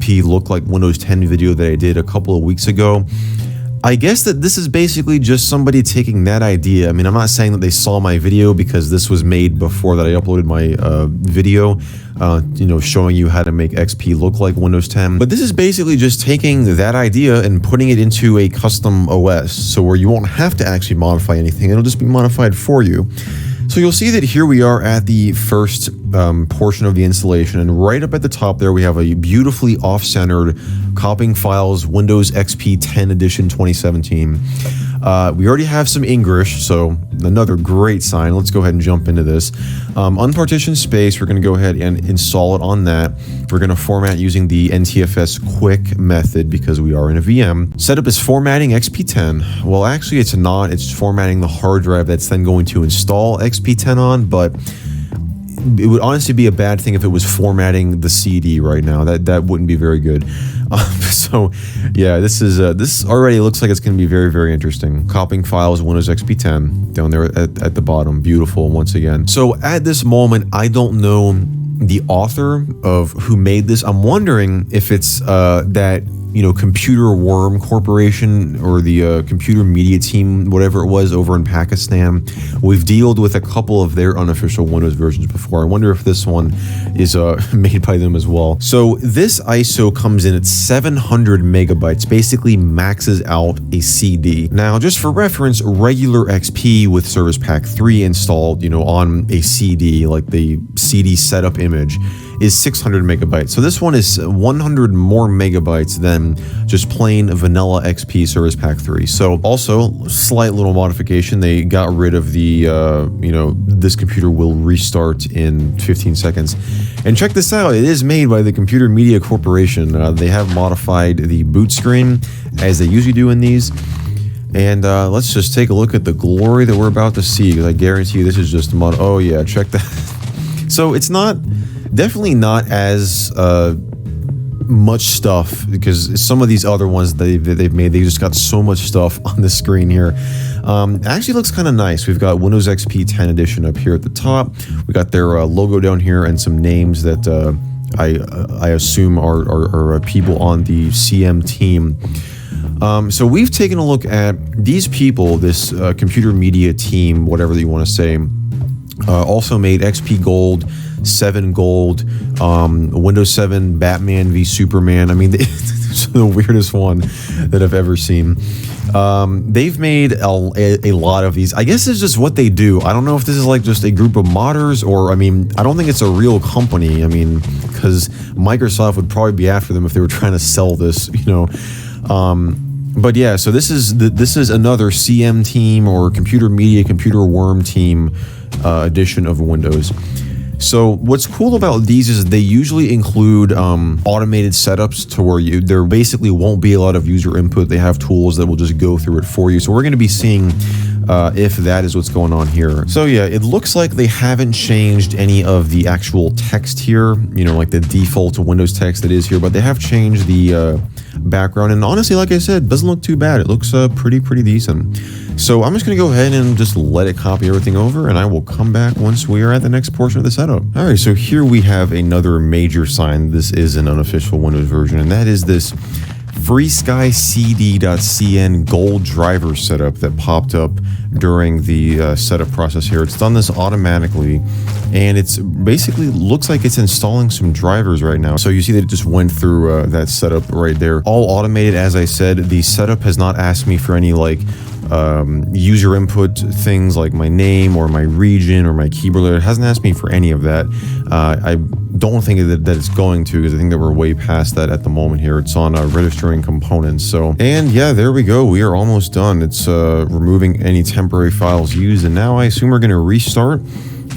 XP look like Windows 10 video that I did a couple of weeks ago. I guess that this is basically just somebody taking that idea. I mean, I'm not saying that they saw my video because this was made before that I uploaded my video, you know, showing you how to make XP look like Windows 10. But this is basically just taking that idea and putting it into a custom OS, so where you won't have to actually modify anything. It'll just be modified for you. So you'll see that here we are at the first portion of the installation, and right up at the top there we have a beautifully off-centered copying files Windows XP 10 edition 2017. We already have some English, so another great sign. Let's go ahead and jump into this. Unpartitioned space, we're going to go ahead and install it on that. We're going to format using the NTFS quick method because we are in a VM. Setup is formatting XP10. Well, actually it's not. It's formatting the hard drive that's then going to install XP10 on, but it would honestly be a bad thing if it was formatting the CD right now. That wouldn't be very good. So yeah, this already looks like it's going to be very, very interesting. Copying files Windows XP 10 down there at the bottom. Beautiful once again. So at this moment, I don't know the author of who made this. I'm wondering if it's that, you know, Computer Worm Corporation or the Computer Media Team, whatever it was, over in Pakistan. We've dealt with a couple of their unofficial Windows versions before. I wonder if this one is made by them as well. So this ISO comes in at 700 megabytes, basically maxes out a CD. Now, just for reference, regular XP with Service Pack 3 installed, you know, on a CD, like the CD setup image, is 600 megabytes. So this one is 100 more megabytes than just plain vanilla XP Service Pack 3. So also, slight little modification. They got rid of the, you know, this computer will restart in 15 seconds. And check this out. It is made by the Computer Media Corporation. They have modified the boot screen as they usually do in these. And let's just take a look at the glory that we're about to see, because I guarantee you this is just mod. Oh yeah, check that. So it's not... definitely not as much stuff, because some of these other ones they've made, they just got so much stuff on the screen here. It actually looks kind of nice. We've got Windows XP 10 edition up here at the top. We got their logo down here and some names that I assume are people on the CM team. So we've taken a look at these people, this computer media team, whatever you want to say. Also made XP Gold, 7 Gold, Windows 7 Batman v Superman. I mean, it's the weirdest one that I've ever seen. They've made a lot of these. I guess it's just what they do. I don't know if this is like just a group of modders, or, I mean, I don't think it's a real company. I mean, because Microsoft would probably be after them if they were trying to sell this, you know. But yeah, so this is another CM team or Computer Media, Computer Worm team edition of Windows. So what's cool about these is they usually include automated setups to where there basically won't be a lot of user input. They have tools that will just go through it for you. So we're going to be seeing if that is what's going on here. So yeah, it looks like they haven't changed any of the actual text here, you know, like the default Windows text that is here, but they have changed the background. And honestly, like I said, it doesn't look too bad. It looks pretty decent. So I'm just going to go ahead and just let it copy everything over, and I will come back once we are at the next portion of the setup. All right, so here we have another major sign. This is an unofficial Windows version, and that is this FreeSkyCD.cn Gold driver setup that popped up during the setup process here. It's done this automatically, and it's basically looks like it's installing some drivers right now. So you see that it just went through that setup right there. All automated, as I said. The setup has not asked me for any like user input things like my name or my region or my keyboard. It hasn't asked me for any of that. I don't think that it's going to, because I think that we're way past that at the moment here. It's on registering components. So, and yeah, there we go. We are almost done. It's removing any temporary files used, and now I assume we're going to restart.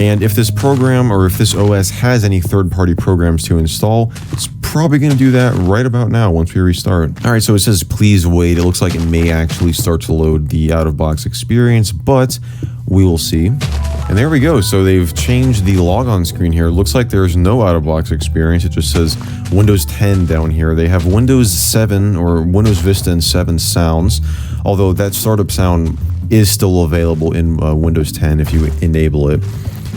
And if this program or if this OS has any third-party programs to install, it's probably going to do that right about now once we restart. All right, so it says please wait. It looks like it may actually start to load the out-of-box experience, but we will see. And there we go. So they've changed the logon screen here. It looks like there's no out-of-box experience. It just says Windows 10 down here. They have Windows 7 or Windows Vista and 7 sounds, although that startup sound is still available in Windows 10 if you enable it.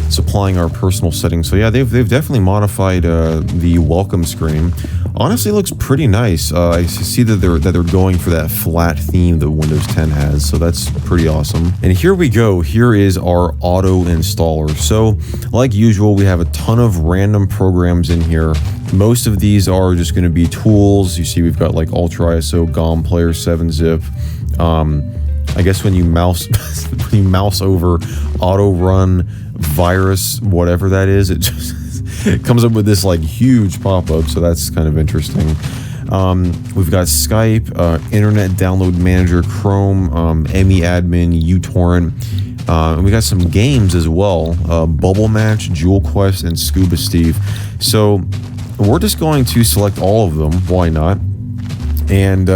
supplying our personal settings. So yeah, they've definitely modified the welcome screen. Honestly, it looks pretty nice. I see that they're going for that flat theme that Windows 10 has, so that's pretty awesome. And here we go. Here is our auto installer. So like usual, we have a ton of random programs in here. Most of these are just going to be tools. You see we've got like Ultra ISO, GOM Player, 7-zip. I guess when you mouse when you mouse over auto run virus, whatever that is, it just it comes up with this like huge pop-up, so that's kind of interesting. We've got Skype, Internet Download Manager, Chrome, ME Admin, uTorrent, and we got some games as well, Bubble Match, Jewel Quest, and Scuba Steve. So we're just going to select all of them, why not, and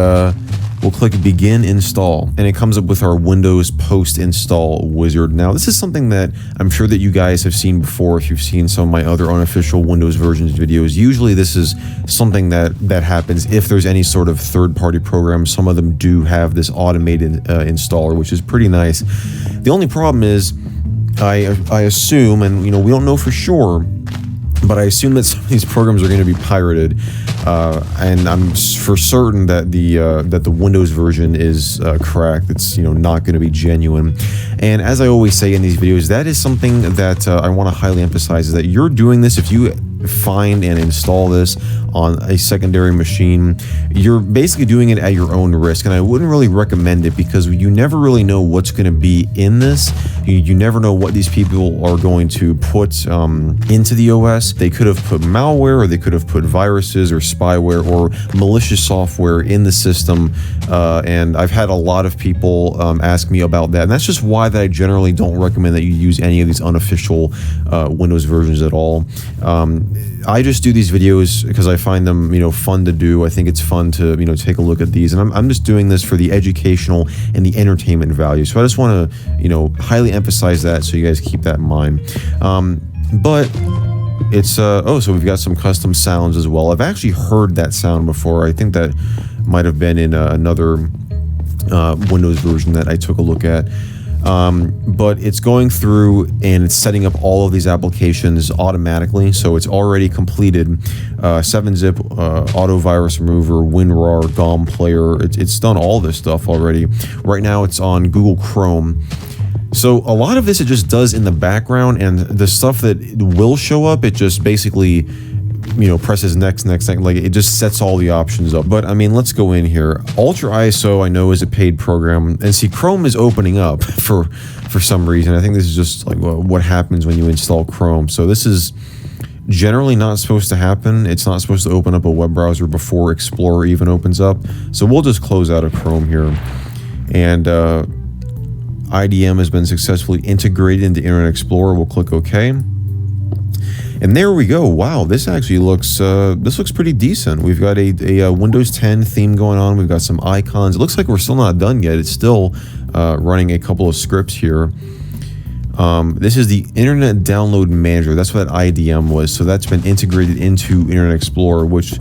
we'll click Begin Install, and it comes up with our Windows post-install wizard. Now, this is something that I'm sure that you guys have seen before if you've seen some of my other unofficial Windows versions videos. Usually, this is something that happens if there's any sort of third-party program. Some of them do have this automated installer, which is pretty nice. The only problem is, I assume, and we don't know for sure, but I assume that some of these programs are going to be pirated, and I'm for certain that the Windows version is cracked. It's not going to be genuine. And as I always say in these videos, that is something that I want to highly emphasize, is that you're doing this. If you find and install this on a secondary machine, you're basically doing it at your own risk, and I wouldn't really recommend it because you never really know what's going to be in this. You never know what these people are going to put into the OS. They could have put malware, or they could have put viruses or spyware or malicious software in the system, and I've had a lot of people ask me about that, and that's just why that I generally don't recommend that you use any of these unofficial Windows versions at all. I just do these videos because I find them, fun to do. I think it's fun to, take a look at these, and I'm just doing this for the educational and the entertainment value. So I just want to, highly emphasize that, so you guys keep that in mind. But it's so we've got some custom sounds as well. I've actually heard that sound before. I think that might have been in another Windows version that I took a look at. But it's going through and it's setting up all of these applications automatically, so it's already completed. 7-zip, auto virus remover, WinRAR, GOM Player, it's done all this stuff already. Right now it's on Google Chrome. So a lot of this it just does in the background, and the stuff that will show up, it just basically presses next, like it just sets all the options up. But I mean, let's go in here. Ultra ISO I know is a paid program, and see Chrome is opening up for some reason. I think this is just like what happens when you install Chrome. So this is generally not supposed to happen. It's not supposed to open up a web browser before Explorer even opens up. So we'll just close out of Chrome here, and IDM has been successfully integrated into Internet Explorer. We'll click OK. And there we go. Wow, this actually looks pretty decent. We've got a Windows 10 theme going on. We've got some icons. It looks like we're still not done yet. It's still running a couple of scripts here. This is the Internet Download Manager. That's what IDM was. So that's been integrated into Internet Explorer, which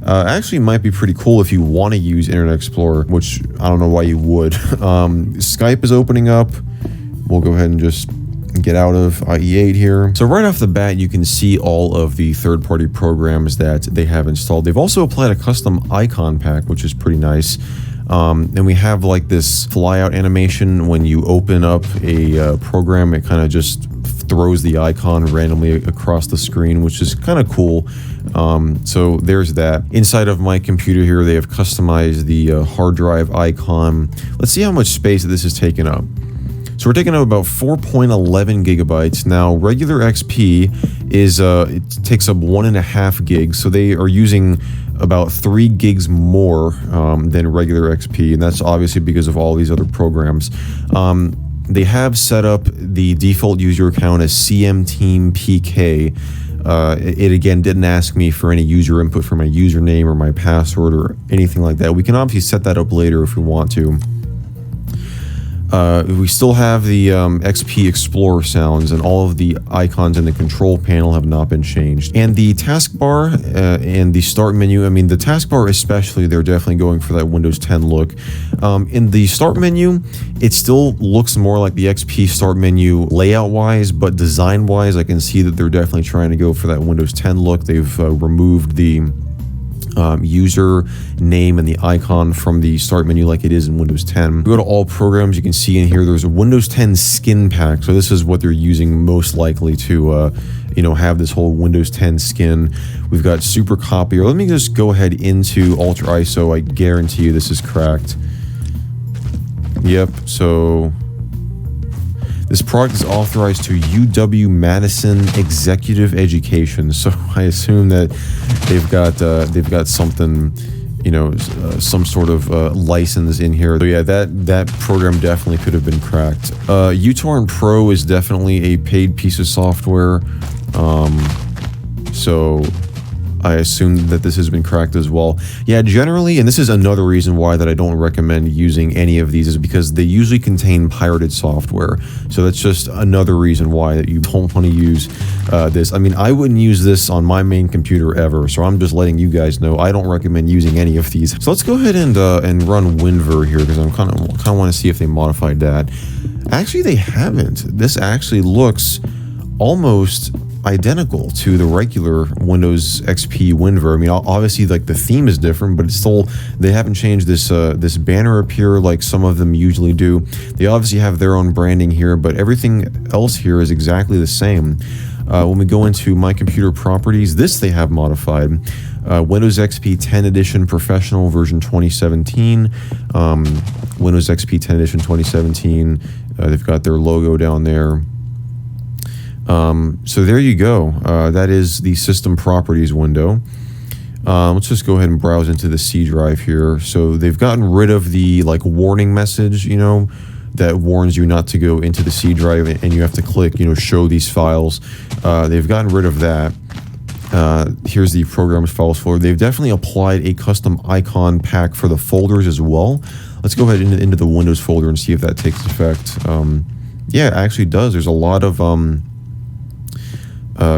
actually might be pretty cool if you want to use Internet Explorer, which I don't know why you would. Skype is opening up. We'll go ahead and just get out of IE8 here. So right off the bat, you can see all of the third-party programs that they have installed. They've also applied a custom icon pack, which is pretty nice. And we have like this flyout animation when you open up a program. It kind of just throws the icon randomly across the screen, which is kind of cool. So there's that. Inside of my computer here, they have customized the hard drive icon. Let's see how much space this is taking up. So we're taking up about 4.11 gigabytes. Now, regular XP is, it takes up 1.5 gigs. So they are using about 3 gigs more than regular XP. And that's obviously because of all these other programs. They have set up the default user account as CMTeamPK. It again didn't ask me for any user input for my username or my password or anything like that. We can obviously set that up later if we want to. We still have the XP Explorer sounds, and all of the icons in the control panel have not been changed. And the taskbar and the start menu, I mean, the taskbar especially, they're definitely going for that Windows 10 look. In the start menu, it still looks more like the XP start menu layout-wise, but design-wise, I can see that they're definitely trying to go for that Windows 10 look. They've removed the user name and the icon from the start menu like it is in Windows 10. Go to all programs, you can see in here there's a Windows 10 skin pack. So this is what they're using most likely to you know, have this whole Windows 10 skin. We've got Super Copier. Let me just go ahead into Ultra ISO. I guarantee you this is cracked. Yep, so this product is authorized to UW-Madison Executive Education, so I assume that they've got something, you know, some sort of license in here. So yeah, that program definitely could have been cracked. uTorrent Pro is definitely a paid piece of software, so I assume that this has been cracked as well. Yeah, generally, and this is another reason why that I don't recommend using any of these, is because they usually contain pirated software. So that's just another reason why that you don't want to use this. I mean, I wouldn't use this on my main computer ever, so I'm just letting you guys know I don't recommend using any of these. So let's go ahead and run WinVer here, because I'm kind of want to see if they modified that. Actually, they haven't. This actually looks almost identical to the regular Windows XP WinVer. I mean, obviously, like, the theme is different, but it's still, they haven't changed this this banner up here like some of them usually do. They obviously have their own branding here, but everything else here is exactly the same. When we go into My Computer Properties, this they have modified. Windows XP 10 Edition Professional version 2017. Windows XP 10 Edition 2017. They've got their logo down there. So there you go. That is the System Properties window. Let's just go ahead and browse into the C drive here. So they've gotten rid of the, like, warning message, you know, that warns you not to go into the C drive and you have to click, you know, show these files. They've gotten rid of that. Here's the programs files folder. They've definitely applied a custom icon pack for the folders as well. Let's go ahead into the Windows folder and see if that takes effect. Yeah, it actually does. There's a lot of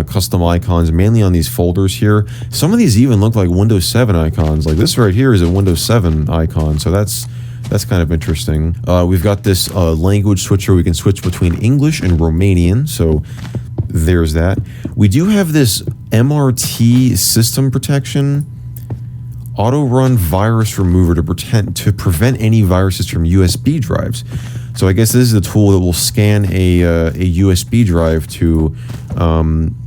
custom icons, mainly on these folders here. Some of these even look like Windows 7 icons. Like this right here is a Windows 7 icon, so that's kind of interesting. We've got this language switcher. We can switch between English and Romanian, so there's that. We do have this MRT system protection, auto run virus remover to prevent any viruses from USB drives. So I guess this is a tool that will scan a USB drive to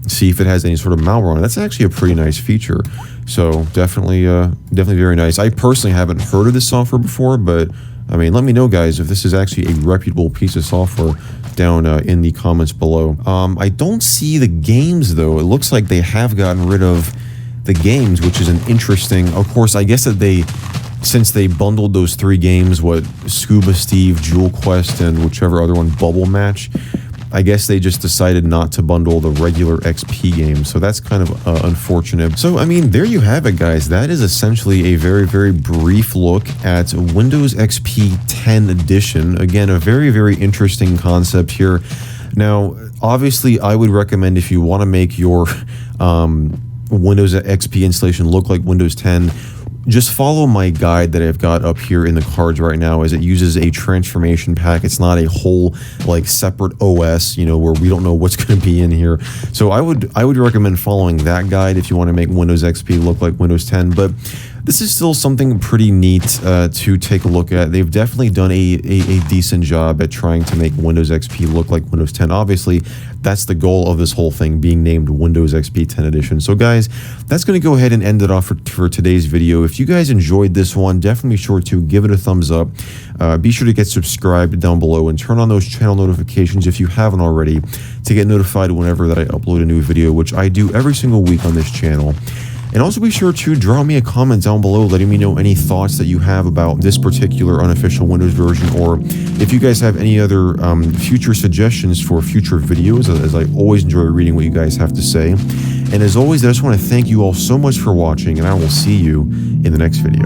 see if it has any sort of malware on it. That's actually a pretty nice feature. So definitely very nice. I personally haven't heard of this software before, but I mean, let me know, guys, if this is actually a reputable piece of software down in the comments below. I don't see the games though. It looks like they have gotten rid of the games, which is an interesting. Of course, I guess that since they bundled those 3 games, what, Scuba Steve, Jewel Quest, and whichever other one, Bubble Match, I guess they just decided not to bundle the regular XP games, so that's kind of unfortunate. So, I mean, there you have it, guys. That is essentially a very, very brief look at Windows XP 10 Edition. Again, a very, very interesting concept here. Now, obviously, I would recommend, if you want to make your Windows XP installation look like Windows 10, just follow my guide that I've got up here in the cards right now, as it uses a transformation pack. It's not a whole, like, separate OS, you know, where we don't know what's going to be in here. So I would recommend following that guide if you want to make Windows XP look like Windows 10. But this is still something pretty neat to take a look at. They've definitely done a decent job at trying to make Windows XP look like Windows 10. Obviously, that's the goal of this whole thing, being named Windows XP 10 Edition. So guys, that's going to go ahead and end it off for today's video. If you guys enjoyed this one, definitely be sure to give it a thumbs up. Be sure to get subscribed down below and turn on those channel notifications if you haven't already, to get notified whenever that I upload a new video, which I do every single week on this channel. And also be sure to drop me a comment down below letting me know any thoughts that you have about this particular unofficial Windows version, or if you guys have any other future suggestions for future videos, as I always enjoy reading what you guys have to say. And as always, I just want to thank you all so much for watching, and I will see you in the next video.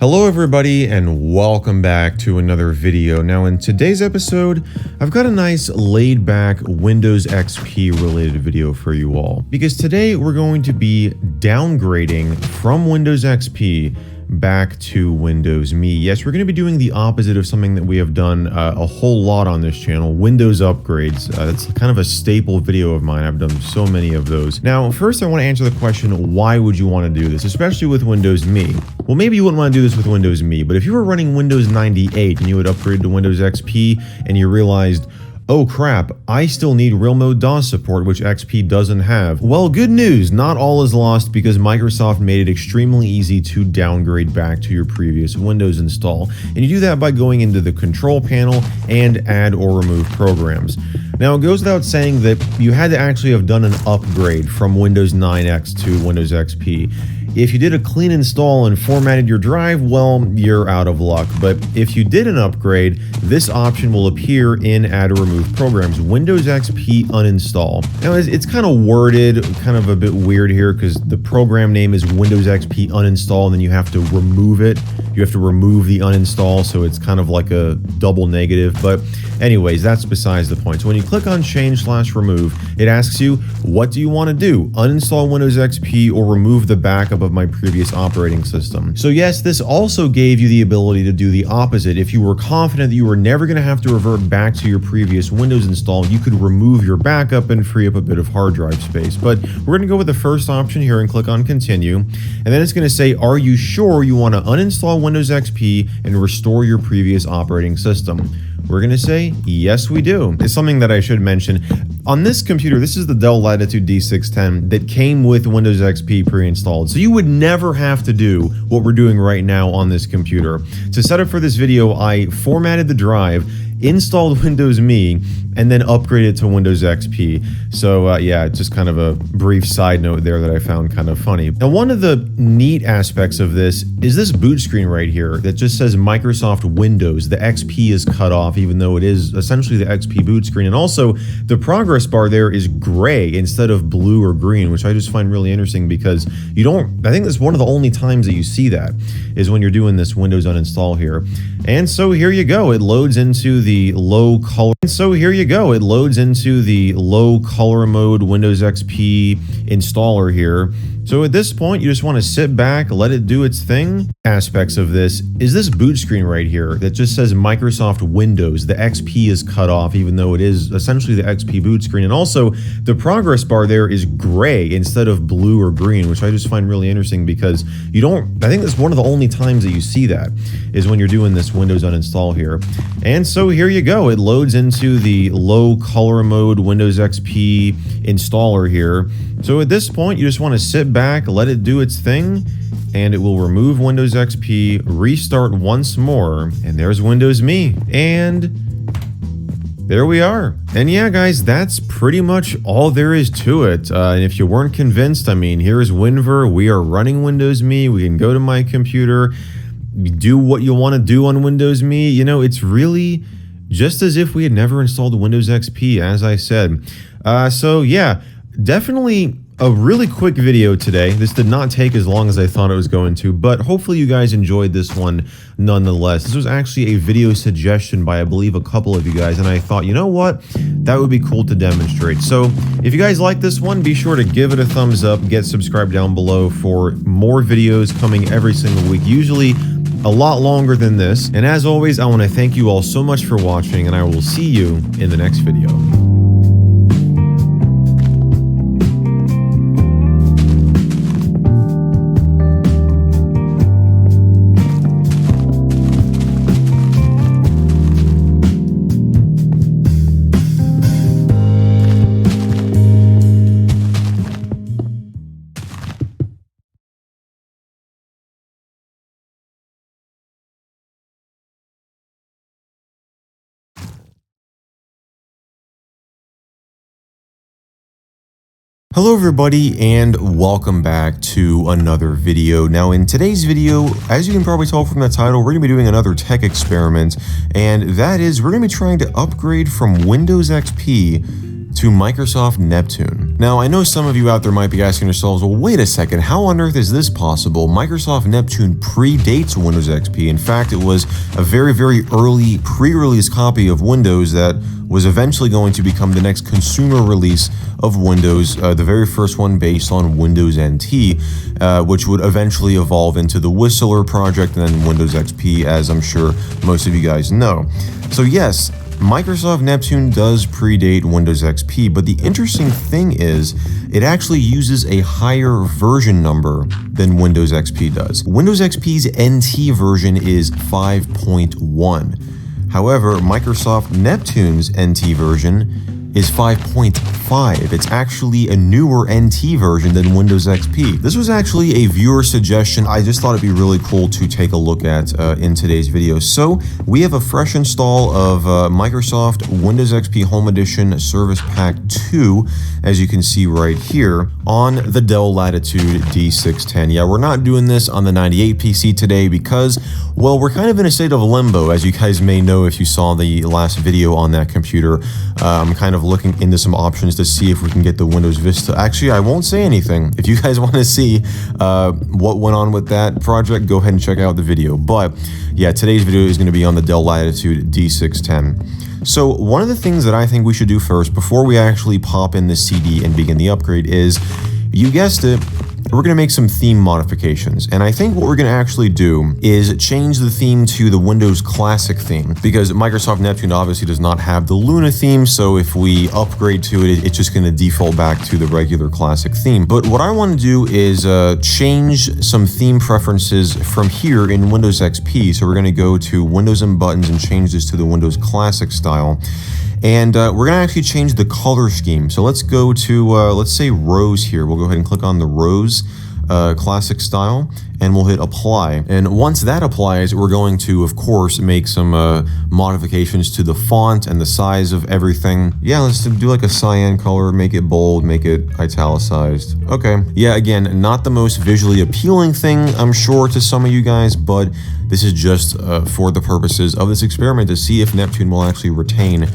Hello everybody and welcome back to another video. Now in today's episode, I've got a nice laid back Windows XP related video for you all. Because today we're going to be downgrading from Windows XP back to Windows Me. Yes, we're going to be doing the opposite of something that we have done a whole lot on this channel, Windows upgrades. That's kind of a staple video of mine. I've done so many of those. Now, first I want to answer the question, why would you want to do this, especially with Windows Me? Well, maybe you wouldn't want to do this with Windows Me, but if you were running Windows 98 and you had upgraded to Windows XP and you realized, oh crap, I still need real mode DOS support, which XP doesn't have. Well, good news, not all is lost because Microsoft made it extremely easy to downgrade back to your previous Windows install. And you do that by going into the control panel and add or remove programs. Now, it goes without saying that you had to actually have done an upgrade from Windows 9X to Windows XP. If you did a clean install and formatted your drive, well, you're out of luck. But if you did an upgrade, this option will appear in Add or Remove Programs, Windows XP Uninstall. Now, it's kind of worded, kind of a bit weird here because the program name is Windows XP Uninstall, and then you have to remove it. You have to remove the uninstall, so it's kind of like a double negative. But anyways, that's besides the point. So when you click on Change/Remove, it asks you, what do you want to do? Uninstall Windows XP or remove the backup of my previous operating system. So yes, this also gave you the ability to do the opposite. If you were confident that you were never going to have to revert back to your previous Windows install, you could remove your backup and free up a bit of hard drive space. But we're going to go with the first option here and click on Continue. And then it's going to say, are you sure you want to uninstall Windows XP and restore your previous operating system? We're going to say, yes, we do. It's something that I should mention. On this computer, this is the Dell Latitude D610 that came with Windows XP pre-installed. So you would never have to do what we're doing right now on this computer. To set up for this video, I formatted the drive, installed Windows Me, and then upgraded to Windows XP. So yeah, just kind of a brief side note there that I found kind of funny. Now, one of the neat aspects of this is this boot screen right here that just says Microsoft Windows. The XP is cut off, even though it is essentially the XP boot screen. And also, the progress bar there is gray instead of blue or green, which I just find really interesting because you don't, I think that's one of the only times that you see that is when you're doing this Windows uninstall here. And so here you go. It loads into the low color. And so here you go. It loads into the low color mode Windows XP installer here. So at this point, you just want to sit back, let it do its thing. Aspects of this is this boot screen right here that just says Microsoft Windows. The XP is cut off, even though it is essentially the XP boot screen. And also, the progress bar there is gray instead of blue or green, which I just find really interesting because you don't, I think that's one of the only times that you see that is when you're doing this Windows uninstall here. And so here you go. It loads into the low color mode Windows XP installer here. So at this point, you just want to sit back, let it do its thing, and it will remove Windows XP, restart once more, and there's Windows Me. And there we are. And yeah, guys, that's pretty much all there is to it. And if you weren't convinced, I mean, here's WinVer. We are running Windows Me. We can go to my computer, do what you want to do on Windows Me. You know, it's really just as if we had never installed Windows XP, as I said. So yeah, definitely a really quick video today. This did not take as long as I thought it was going to, but hopefully you guys enjoyed this one nonetheless. This was actually a video suggestion by, I believe, a couple of you guys, and I thought, you know what? That would be cool to demonstrate. So if you guys like this one, be sure to give it a thumbs up, get subscribed down below for more videos coming every single week, usually a lot longer than this. And as always, I want to thank you all so much for watching, and I will see you in the next video. Hello everybody and welcome back to another video. Now in today's video, as you can probably tell from the title, we're going to be doing another tech experiment, and that is we're going to be trying to upgrade from Windows XP to Microsoft Neptune. Now, I know some of you out there might be asking yourselves, well, wait a second, how on earth is this possible? Microsoft Neptune predates Windows XP. In fact, it was a very, very early pre-release copy of Windows that was eventually going to become the next consumer release of Windows, the very first one based on Windows NT, which would eventually evolve into the Whistler project and then Windows XP, as I'm sure most of you guys know. So yes, Microsoft Neptune does predate Windows XP, but the interesting thing is it actually uses a higher version number than Windows XP does. Windows XP's NT version is 5.1. However, Microsoft Neptune's NT version is 5.5. It's actually a newer NT version than Windows XP. This was actually a viewer suggestion. I just thought it'd be really cool to take a look at in today's video. So we have a fresh install of Microsoft Windows XP Home Edition Service Pack 2, as you can see right here, on the Dell Latitude D610. Yeah, we're not doing this on the 98 PC today because, well, we're kind of in a state of limbo, as you guys may know if you saw the last video on that computer. I'm kind of looking into some options to see if we can get the Windows Vista. Actually, I won't say anything. If you guys want to see what went on with that project, go ahead and check out the video. But yeah, today's video is going to be on the Dell Latitude D610. So one of the things that I think we should do first, before we actually pop in the CD and begin the upgrade, is, you guessed it, we're going to make some theme modifications. And I think what we're going to actually do is change the theme to the Windows Classic theme, because Microsoft Neptune obviously does not have the Luna theme. So if we upgrade to it, it's just going to default back to the regular Classic theme. But what I want to do is change some theme preferences from here in Windows XP. So we're going to go to Windows and Buttons and change this to the Windows Classic style. And we're going to actually change the color scheme. So let's go to, let's say Rose here. We'll go ahead and click on the Rose Classic style, and we'll hit Apply. And once that applies, we're going to, of course, make some modifications to the font and the size of everything. Yeah, let's do like a cyan color, make it bold, make it italicized. Okay. Yeah, again, not the most visually appealing thing, I'm sure, to some of you guys, but this is just for the purposes of this experiment to see if Neptune will actually retain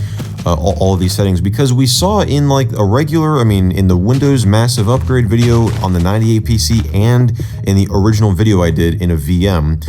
all of these settings, because we saw in like a regular, in the Windows massive upgrade video on the 98 PC and in the original video I did in a VM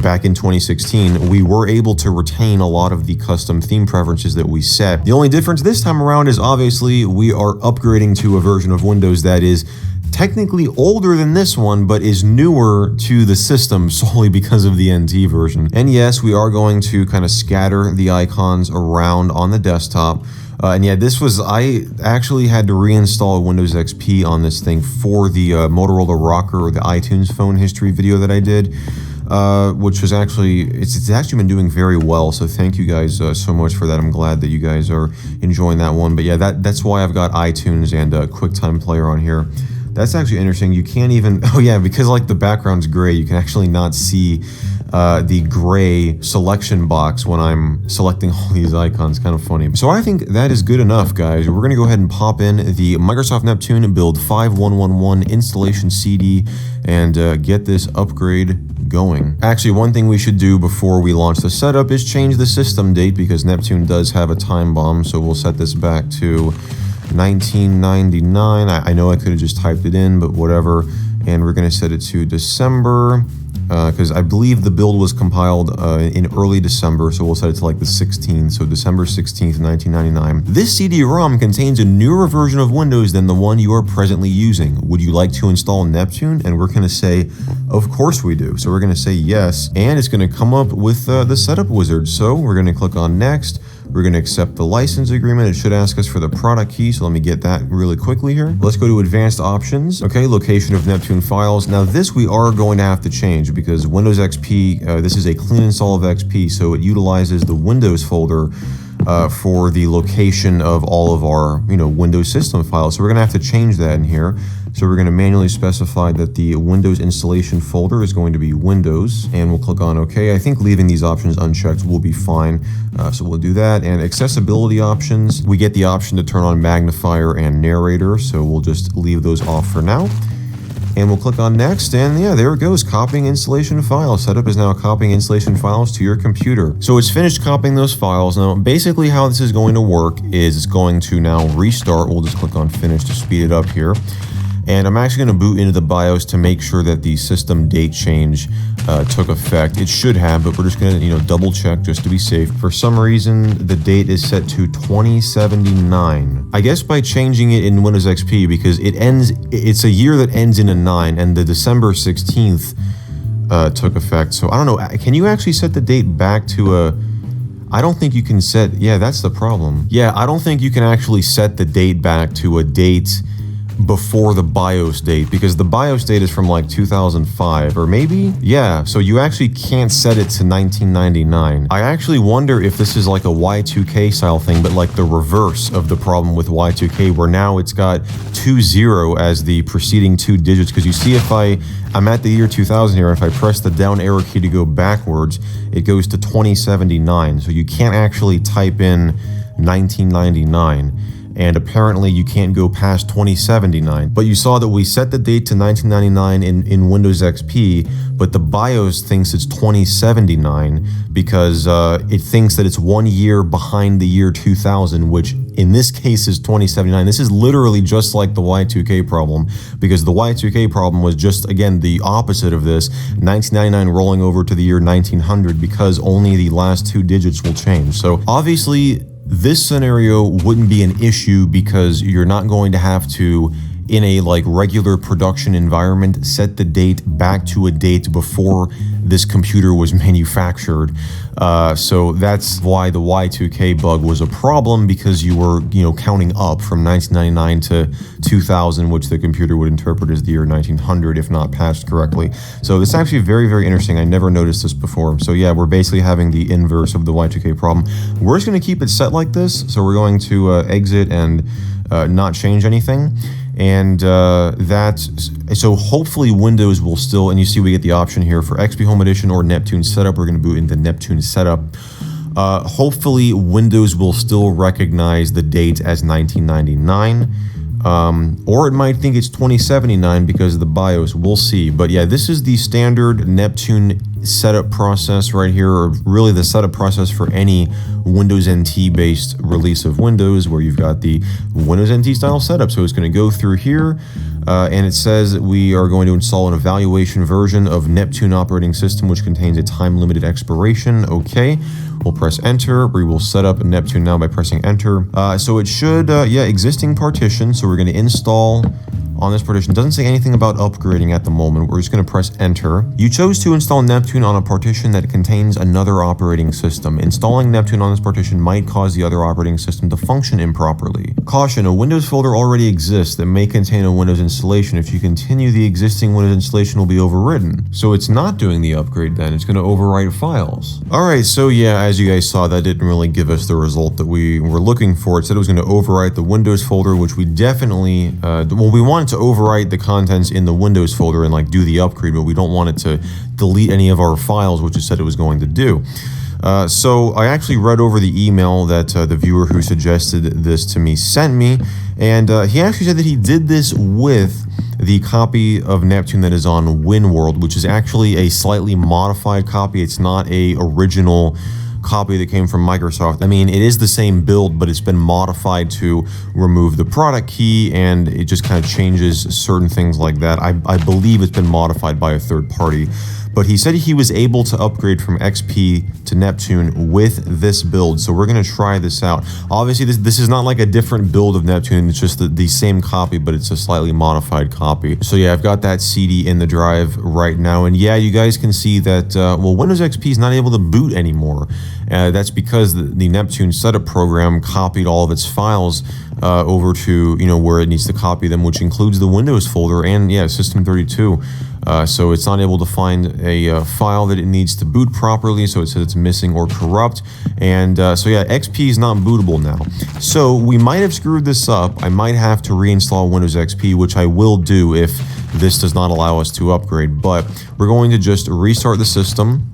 back in 2016, we were able to retain a lot of the custom theme preferences that we set. The only difference this time around is obviously we are upgrading to a version of Windows that is technically older than this one, but is newer to the system solely because of the NT version. And yes, we are going to kind of scatter the icons around on the desktop. And yeah, I actually had to reinstall Windows XP on this thing for the Motorola Rocker or the iTunes phone history video that I did, which was actually, it's actually been doing very well. So thank you guys so much for that. I'm glad that you guys are enjoying that one. But yeah, that's why I've got iTunes and QuickTime Player on here. That's actually interesting. You can't even, oh yeah, because like the background's gray, you can actually not see the gray selection box when I'm selecting all these icons. Kind of funny. So I think that is good enough, guys. We're going to go ahead and pop in the Microsoft Neptune build 5111 installation CD and get this upgrade going. Actually, one thing we should do before we launch the setup is change the system date, because Neptune does have a time bomb. So we'll set this back to 1999. I know I could have just typed it in, but whatever. And we're going to set it to December, because I believe the build was compiled in early December, so we'll set it to like the 16th, so December 16th, 1999. This CD-ROM contains a newer version of Windows than the one you are presently using. Would you like to install Neptune? And we're going to say, of course we do. So we're going to say yes, and it's going to come up with the setup wizard. So we're going to click on Next. We're going to accept the license agreement. It should ask us for the product key, so let me get that really quickly here. Let's go to advanced options. Okay, location of Neptune files. Now this we are going to have to change, because Windows XP, this is a clean install of XP, so it utilizes the Windows folder for the location of all of our Windows system files. So we're going to have to change that in here. So we're going to manually specify that the Windows installation folder is going to be Windows, and we'll click on OK. I think leaving these options unchecked will be fine. So we'll do that. And accessibility options, we get the option to turn on magnifier and narrator, so we'll just leave those off for now. And we'll click on next, and yeah, there it goes, copying installation files. Setup is now copying installation files to your computer. So it's finished copying those files. Now, basically how this is going to work is it's going to now restart. We'll just click on finish to speed it up here. And I'm actually going to boot into the BIOS to make sure that the system date change took effect. It should have, but we're just going to, double check just to be safe. For some reason, the date is set to 2079. I guess by changing it in Windows XP, because it's a year that ends in a 9, and the December 16th took effect. So I don't know, can you actually set the date back to a... I don't think you can set... Yeah, that's the problem. Yeah, I don't think you can actually set the date back to a date before the BIOS date, because the BIOS date is from like 2005, or maybe? Yeah, so you actually can't set it to 1999. I actually wonder if this is like a Y2K style thing, but like the reverse of the problem with Y2K, where now it's got 20 as the preceding 2 digits, because you see if I'm at the year 2000 here, if I press the down arrow key to go backwards, it goes to 2079, so you can't actually type in 1999. And apparently you can't go past 2079. But you saw that we set the date to 1999 in Windows XP, but the BIOS thinks it's 2079 because it thinks that it's 1 year behind the year 2000, which in this case is 2079. This is literally just like the Y2K problem, because the Y2K problem was just, again, the opposite of this, 1999 rolling over to the year 1900, because only the last 2 digits will change. So obviously, this scenario wouldn't be an issue because you're not going to have to, in a like regular production environment, set the date back to a date before this computer was manufactured. So that's why the Y2K bug was a problem, because you were, counting up from 1999 to 2000, which the computer would interpret as the year 1900 if not patched correctly. So this is actually very, very interesting. I never noticed this before. So yeah, we're basically having the inverse of the Y2K problem. We're just going to keep it set like this. So we're going to exit and not change anything. And so hopefully Windows will still, and you see we get the option here for XP Home Edition or Neptune Setup. We're going to boot into Neptune Setup. Hopefully Windows will still recognize the date as 1999. Or it might think it's 2079 because of the BIOS. We'll see. But yeah, this is the standard Neptune setup process right here, or really the setup process for any Windows NT based release of Windows, where you've got the Windows NT style setup. So it's going to go through here, and it says that we are going to install an evaluation version of Neptune operating system, which contains a time limited expiration. Okay. We'll press enter. We will set up Neptune now by pressing enter. So it should, existing partition. So we're going to install on this partition. Doesn't say anything about upgrading at the moment. We're just going to press enter. You chose to install Neptune on a partition that contains another operating system. Installing Neptune on this partition might cause the other operating system to function improperly. Caution, a Windows folder already exists that may contain a Windows installation. If you continue, the existing Windows installation will be overwritten. So it's not doing the upgrade then. It's going to overwrite files. All right, so yeah, as you guys saw, that didn't really give us the result that we were looking for. It said it was going to overwrite the Windows folder, which we definitely, we wanted to overwrite the contents in the Windows folder and like do the upgrade, but we don't want it to delete any of our files, which it said it was going to do. So I actually read over the email that the viewer who suggested this to me sent me, and he actually said that he did this with the copy of Neptune that is on WinWorld, which is actually a slightly modified copy. It's not a original copy that came from Microsoft. I mean, it is the same build, but it's been modified to remove the product key, and it just kind of changes certain things like that. I believe it's been modified by a third party. But he said he was able to upgrade from XP to Neptune with this build, so we're going to try this out. Obviously, this is not like a different build of Neptune, it's just the same copy, but it's a slightly modified copy. So yeah, I've got that CD in the drive right now, and yeah, you guys can see that, well, Windows XP is not able to boot anymore. That's because the Neptune setup program copied all of its files over to, where it needs to copy them, which includes the Windows folder and, yeah, System32. So it's not able to find a file that it needs to boot properly, so it says it's missing or corrupt. And so yeah, XP is not bootable now. So we might have screwed this up. I might have to reinstall Windows XP, which I will do if this does not allow us to upgrade. But we're going to just restart the system,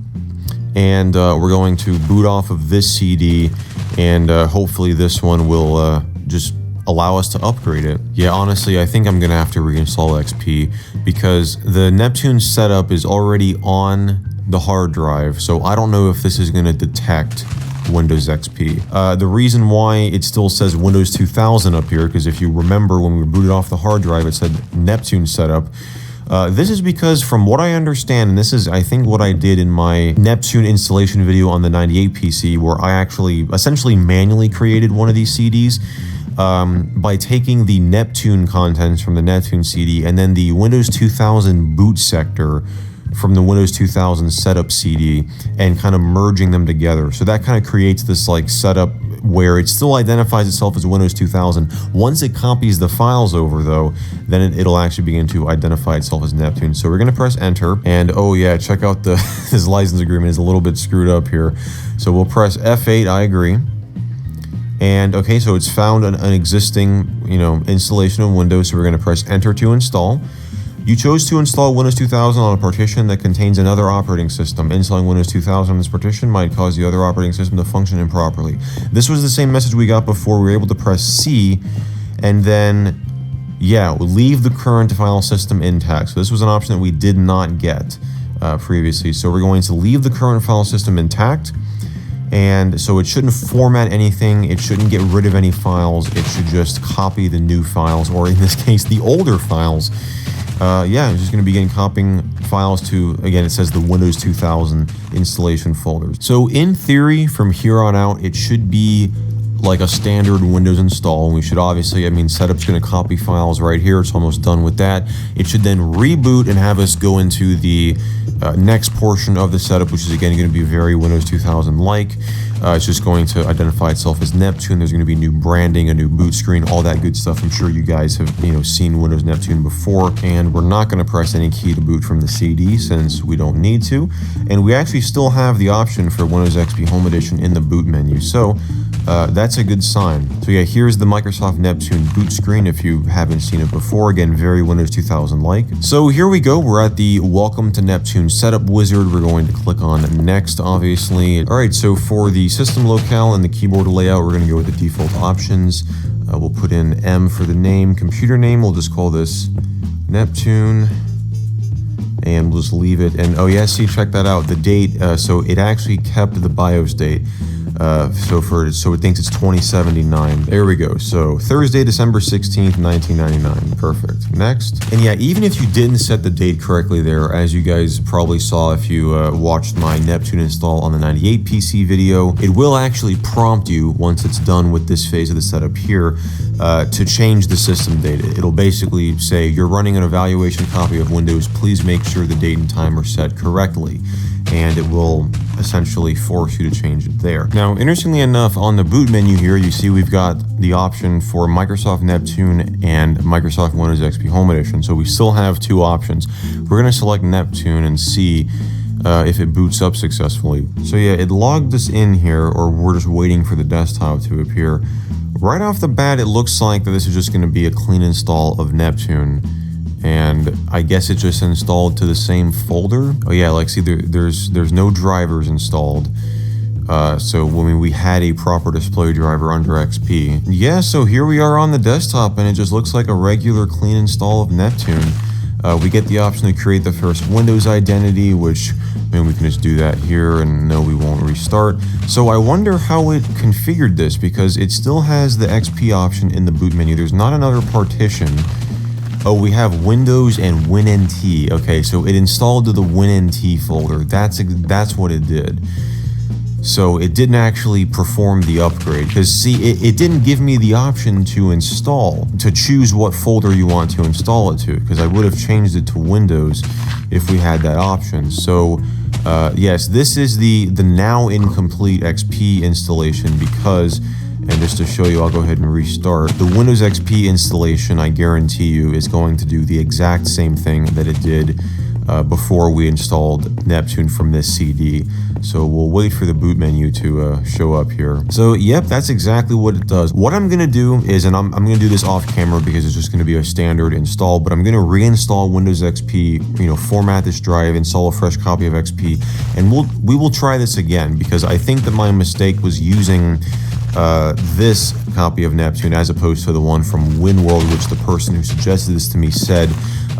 and we're going to boot off of this CD, and hopefully this one will just allow us to upgrade it. Yeah, honestly, I think I'm gonna have to reinstall XP because the Neptune setup is already on the hard drive, so I don't know if this is gonna detect Windows XP. The reason why it still says Windows 2000 up here, because if you remember when we booted off the hard drive, it said Neptune setup. This is because from what I understand, and this is I think what I did in my Neptune installation video on the 98 PC, where I actually essentially manually created one of these CDs by taking the Neptune contents from the Neptune CD and then the Windows 2000 boot sector from the Windows 2000 setup CD and kind of merging them together. So that kind of creates this like setup where it still identifies itself as Windows 2000. Once it copies the files over though, then it'll actually begin to identify itself as Neptune. So we're gonna press enter, and oh yeah, check out this license agreement is a little bit screwed up here. So we'll press F8, I agree. And okay, so it's found an existing, installation of Windows, so we're gonna press enter to install. You chose to install Windows 2000 on a partition that contains another operating system. Installing Windows 2000 on this partition might cause the other operating system to function improperly. This was the same message we got before. We were able to press C, and then, yeah, leave the current file system intact. So this was an option that we did not get previously. So we're going to leave the current file system intact. And so it shouldn't format anything, it shouldn't get rid of any files, it should just copy the new files, or in this case, the older files. Yeah, I'm just going to begin copying files to, again, it says the Windows 2000 installation folders. So in theory, from here on out, it should be like a standard Windows install. We should obviously, setup's going to copy files right here. It's almost done with that. It should then reboot and have us go into the next portion of the setup, which is again going to be very Windows 2000-like. It's just going to identify itself as Neptune. There's going to be new branding, a new boot screen, all that good stuff. I'm sure you guys have, seen Windows Neptune before, and we're not going to press any key to boot from the CD since we don't need to. And we actually still have the option for Windows XP Home Edition in the boot menu. So that's a good sign. So yeah, here's the Microsoft Neptune boot screen if you haven't seen it before. Again, very Windows 2000-like. So here we go. We're at the Welcome to Neptune setup wizard. We're going to click on next, obviously. All right, so for the system locale and the keyboard layout, we're going to go with the default options. We'll put in M for the name. Computer name, we'll just call this Neptune. And we'll just leave it. And oh yeah, see, check that out. The date, so it actually kept the BIOS date. So it thinks it's 2079. There we go. So Thursday, December 16th, 1999. Perfect. Next. And yeah, even if you didn't set the date correctly there, as you guys probably saw if you watched my Neptune install on the 98 PC video, it will actually prompt you once it's done with this phase of the setup here to change the system date. It'll basically say, you're running an evaluation copy of Windows. Please make sure the date and time are set correctly. And it will essentially force you to change it there. Now, interestingly enough, on the boot menu here, you see we've got the option for Microsoft Neptune and Microsoft Windows XP Home Edition. So we still have two options. We're gonna select Neptune and see if it boots up successfully. So yeah, it logged us in here, or we're just waiting for the desktop to appear. Right off the bat, it looks like that this is just gonna be a clean install of Neptune. And I guess it just installed to the same folder. Oh yeah, like see, there's no drivers installed. So we had a proper display driver under XP. Yeah, so here we are on the desktop, and it just looks like a regular clean install of Neptune. We get the option to create the first Windows identity, which we can just do that here, and no, we won't restart. So I wonder how it configured this, because it still has the XP option in the boot menu. There's not another partition. Oh, we have Windows and WinNT. Okay, so it installed to the WinNT folder. That's what it did. So it didn't actually perform the upgrade, because see, it didn't give me the option to install, to choose what folder you want to install it to, because I would have changed it to Windows if we had that option. So yes, this is the now incomplete XP installation, because, and just to show you, I'll go ahead and restart. The Windows XP installation, I guarantee you, is going to do the exact same thing that it did before we installed Neptune from this CD. So we'll wait for the boot menu to show up here. So yep, that's exactly what it does. What I'm gonna do is, and I'm gonna do this off camera because it's just gonna be a standard install, but I'm gonna reinstall Windows XP, format this drive, install a fresh copy of XP, and we will try this again, because I think that my mistake was using this copy of Neptune as opposed to the one from WinWorld, which the person who suggested this to me said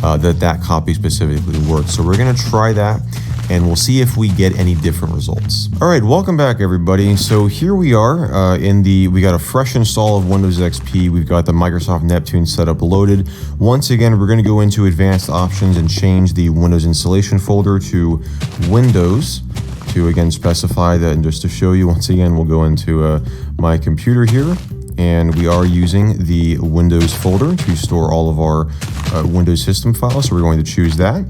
that copy specifically works. So we're going to try that, and we'll see if we get any different results. All right, welcome back everybody. So here we are we got a fresh install of Windows XP. We've got the Microsoft Neptune setup loaded. Once again, we're going to go into advanced options and change the Windows installation folder to Windows to again specify that. And just to show you once again, we'll go into my computer here, and we are using the Windows folder to store all of our Windows system files. So we're going to choose that.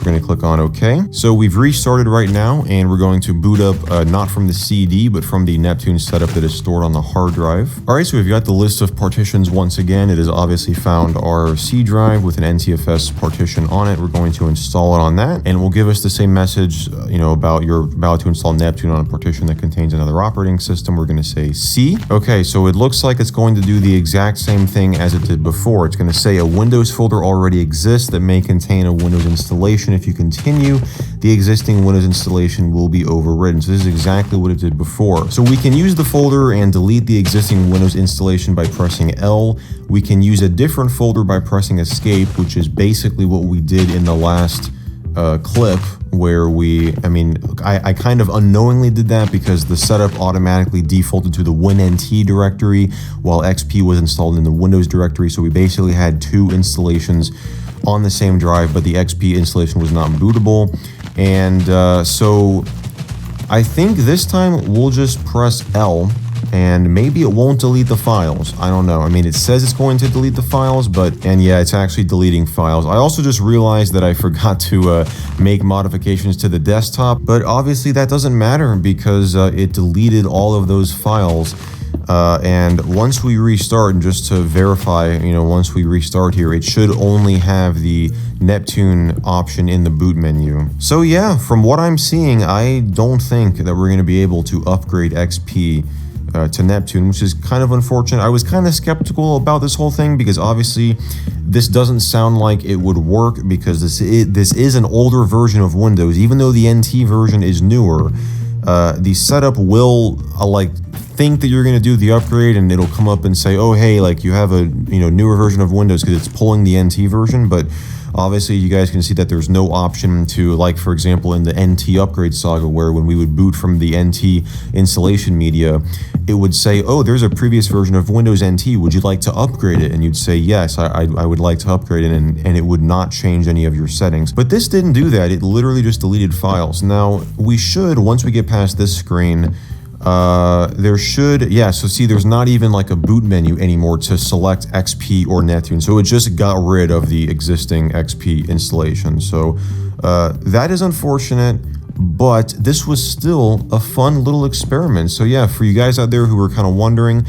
We're going to click on OK. So we've restarted right now, and we're going to boot up not from the CD, but from the Neptune setup that is stored on the hard drive. All right, so we've got the list of partitions once again. It has obviously found our C drive with an NTFS partition on it. We're going to install it on that, and it will give us the same message, about you're about to install Neptune on a partition that contains another operating system. We're going to say C. Okay, so it looks like it's going to do the exact same thing as it did before. It's going to say a Windows folder already exists that may contain a Windows installation. If you continue, the existing Windows installation will be overridden. So this is exactly what it did before. So we can use the folder and delete the existing Windows installation by pressing L. We can use a different folder by pressing Escape, which is basically what we did in the last clip, where I kind of unknowingly did that because the setup automatically defaulted to the WinNT directory while XP was installed in the Windows directory. So we basically had two installations on the same drive, but the XP installation was not bootable. And so I think this time we'll just press L, and maybe it won't delete the files. I don't know. I mean, it says it's going to delete the files, and yeah, it's actually deleting files. I also just realized that I forgot to make modifications to the desktop, but obviously that doesn't matter because it deleted all of those files. And once we restart, and just to verify, once we restart here, it should only have the Neptune option in the boot menu. So yeah, from what I'm seeing, I don't think that we're going to be able to upgrade XP to Neptune, which is kind of unfortunate. I was kind of skeptical about this whole thing because obviously this doesn't sound like it would work because this is an older version of Windows. Even though the NT version is newer, the setup will think that you're going to do the upgrade, and it'll come up and say, oh hey, you have a newer version of Windows because it's pulling the NT version. But obviously you guys can see that there's no option to, for example, in the NT upgrade saga, where when we would boot from the NT installation media, it would say, oh, there's a previous version of Windows NT, would you like to upgrade it? And you'd say, yes, I would like to upgrade it, and it would not change any of your settings. But this didn't do that. It literally just deleted files. Now we should, once we get past this screen, there should, so see, there's not even a boot menu anymore to select XP or Neptune. So it just got rid of the existing XP installation. So that is unfortunate, but this was still a fun little experiment. So yeah, for you guys out there who were kind of wondering,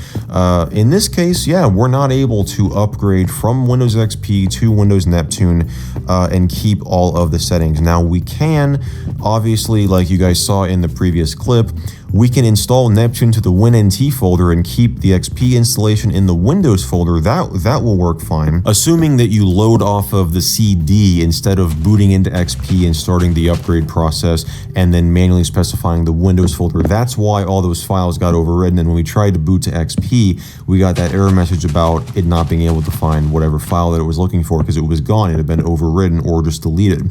in this case, yeah, we're not able to upgrade from Windows XP to Windows Neptune and keep all of the settings. Now we can, obviously, like you guys saw in the previous clip, we can install Neptune to the WinNT folder and keep the XP installation in the Windows folder. That will work fine, assuming that you load off of the CD instead of booting into XP and starting the upgrade process and then manually specifying the Windows folder. That's why all those files got overridden, and when we tried to boot to XP, we got that error message about it not being able to find whatever file that it was looking for because it was gone. It had been overridden or just deleted.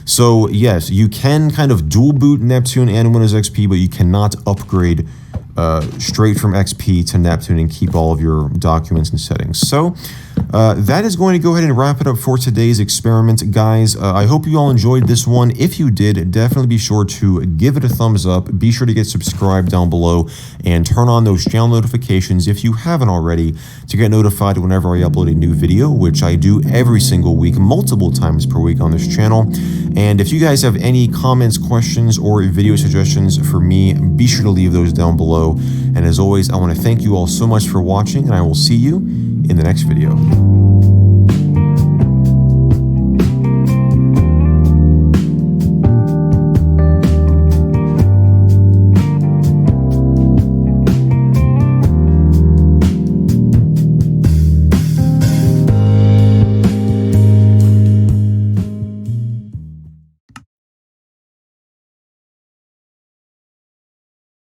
So yes, you can kind of dual boot Neptune and Windows XP, but you cannot upgrade straight from XP to Neptune and keep all of your documents and settings. So that is going to go ahead and wrap it up for today's experiment, guys. I hope you all enjoyed this one. If you did, definitely be sure to give it a thumbs up. Be sure to get subscribed down below and turn on those channel notifications if you haven't already to get notified whenever I upload a new video, which I do every single week, multiple times per week on this channel. And if you guys have any comments, questions, or video suggestions for me, be sure to leave those down below. And as always, I want to thank you all so much for watching, and I will see you in the next video.